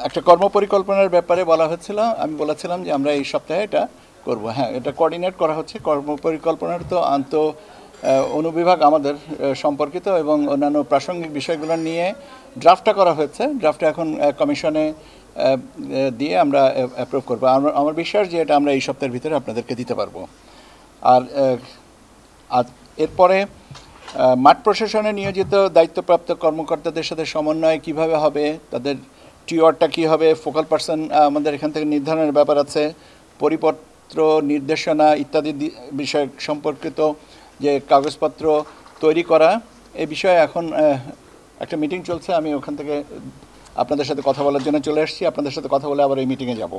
একটা কর্মপরিকল্পনার ব্যাপারে বলা হচ্ছিল, আমি বলেছিলাম যে আমরা এই সপ্তাহে এটা করব। হ্যাঁ, এটা কোঅর্ডিনেট করা হচ্ছে। কর্মপরিকল্পনার তো অনুবিভাগ আমাদের সম্পর্কিত এবং অন্যান্য প্রাসঙ্গিক বিষয়গুলো নিয়ে ড্রাফটটা করা হয়েছে। ড্রাফটটা এখন কমিশনে দিয়ে আমরা অ্যাপ্রুভ করবো। আমার বিশ্বাস যে এটা আমরা এই সপ্তাহের ভিতরে আপনাদেরকে দিতে পারবো। আর এরপরে মাঠ প্রশাসনে নিয়োজিত দায়িত্বপ্রাপ্ত কর্মকর্তাদের সাথে সমন্বয় কিভাবে হবে, তাদের টিওয়ারটা কী হবে, ফোকাল পার্সন আমাদের এখান থেকে নির্ধারণের ব্যাপার আছে, পরিপত্র নির্দেশনা ইত্যাদি বিষয় সম্পর্কিত যে কাগজপত্র তৈরি করা, এই বিষয়ে এখন একটা মিটিং চলছে। আমি ওখান থেকে আপনাদের সাথে কথা বলার জন্য চলে আসছি। আপনাদের সাথে কথা বলে আবার এই মিটিংয়ে যাব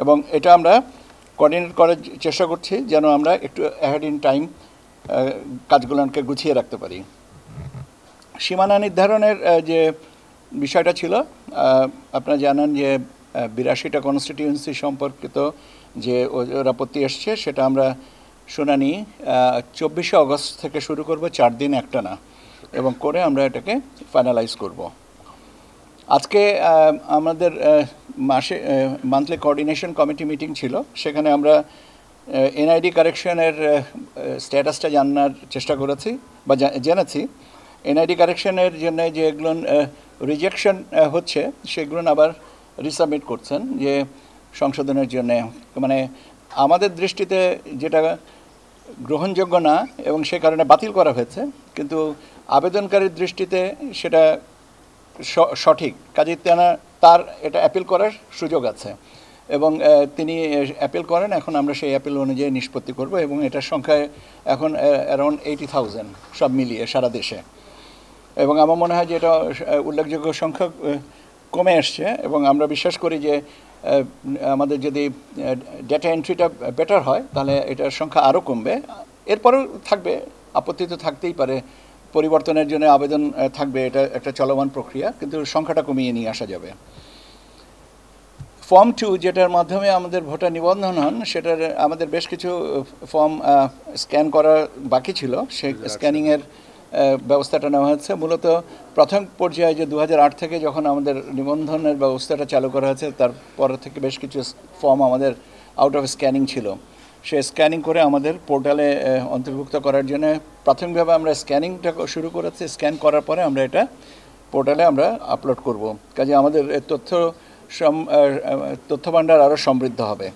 এবং এটা আমরা কোঅর্ডিনেট করার চেষ্টা করছি যেন আমরা একটু অ্যাহেড ইন টাইম কাজগুলোকে গুছিয়ে রাখতে পারি। সীমানা নির্ধারণের যে বিষয়টা ছিল, আপনারা জানেন যে 82টা কনস্টিটিউয়েন্সি সম্পর্কিত যে ওর আপত্তি এসছে, সেটা আমরা শুনানি 24শে অগস্ট থেকে শুরু করব, 4 দিন একটানা, এবং করে আমরা এটাকে ফাইনালাইজ করব। আজকে আমাদের মান্থলি কোঅর্ডিনেশন কমিটি মিটিং ছিল। সেখানে আমরা এনআইডি কারেকশনের স্ট্যাটাসটা জানার চেষ্টা করেছি বা জেনেছি। এনআইডি কারেকশনের জন্য যেগুলো রিজেকশন হচ্ছে সেগুলো আবার রিসাবমিট করছেন যে সংশোধনের জন্য, মানে আমাদের দৃষ্টিতে যেটা গ্রহণযোগ্য না এবং সে কারণে বাতিল করা হয়েছে, কিন্তু আবেদনকারীর দৃষ্টিতে সেটা সঠিক। কাজে তার এটা অ্যাপিল করার সুযোগ আছে এবং তিনি অ্যাপিল করেন। এখন আমরা সেই অ্যাপিল অনুযায়ী নিষ্পত্তি করব এবং এটার সংখ্যায় এখন অ্যারাউন্ড 80,000 সব মিলিয়ে সারা দেশে, এবং আমার মনে হয় যে এটা উল্লেখযোগ্য সংখ্যা কমে আসছে এবং আমরা বিশ্বাস করি যে আমাদের যদি ডেটা এন্ট্রিটা বেটার হয় তাহলে এটার সংখ্যা আরও কমবে। এরপরেও থাকবে, আপত্তি তো থাকতেই পারে, পরিবর্তনের জন্য আবেদন থাকবে, এটা একটা চলমান প্রক্রিয়া, কিন্তু সংখ্যাটা কমিয়ে নিয়ে আসা যাবে। ফর্ম 2 যেটার মাধ্যমে আমাদের ভোটার নিবন্ধন হন, সেটার আমাদের বেশ কিছু ফর্ম স্ক্যান করা বাকি ছিল। সেই স্ক্যানিংয়ের ব্যবস্থাটা নেওয়া হয়েছে। মূলত প্রথম পর্যায়ে যে 2008 থেকে যখন আমাদের নিবন্ধনের ব্যবস্থাটা চালু করা হয়েছে, তারপর থেকে বেশ কিছু ফর্ম আমাদের আউট অফ স্ক্যানিং ছিল। সে স্ক্যানিং করে আমাদের পোর্টালে অন্তর্ভুক্ত করার জন্য প্রাথমিকভাবে আমরা স্ক্যানিংটা শুরু করেছি। স্ক্যান করার পরে আমরা এটা পোর্টালে আমরা আপলোড করব। কাজে আমাদের তথ্য ভাণ্ডার আরও সমৃদ্ধ হবে।